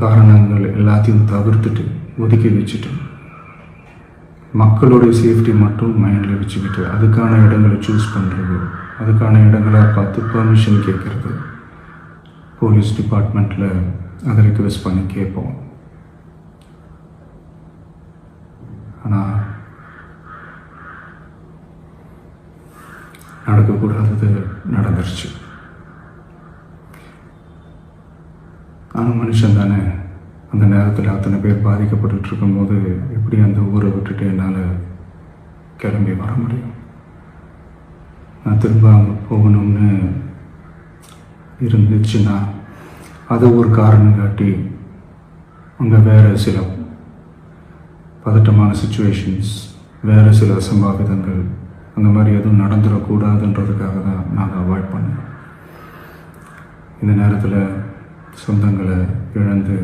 காரணங்கள் எல்லாத்தையும் தவிர்த்துட்டு ஒதுக்கி வச்சுட்டு மக்களுடைய சேஃப்டி மட்டும் மைண்டில் வச்சுக்கிட்டு அதுக்கான இடங்களை சூஸ் பண்ணுறது, அதுக்கான இடங்களை பார்த்து பெர்மிஷன் கேட்குறது, போலீஸ் டிபார்ட்மெண்ட்டில் அதை ரிக்வெஸ்ட் பண்ணி கேட்போம். ஆனால் நடக்கக்கூடாதது நடந்துருச்சு. நானும் மனுஷன் தானே. அந்த நேரத்தில் அத்தனை பேர் பாதிக்கப்பட்டு இருக்கும்போது எப்படி அந்த ஊரை விட்டுட்டு என்னால் கிளம்பி வர முடியும்? நான் திரும்ப அங்கே போகணும்னு இருந்துச்சுன்னா அதை ஒரு காரணம் காட்டி அங்கே வேறு சில பதட்டமான சுச்சுவேஷன்ஸ், வேறு சில அசம்பாவிதங்கள் அந்த மாதிரி எதுவும் நடந்துடக்கூடாதுன்றதுக்காக தான் நான் அதை அவாய்ட் பண்ணேன். இந்த நேரத்தில் சொந்தங்களை இழந்து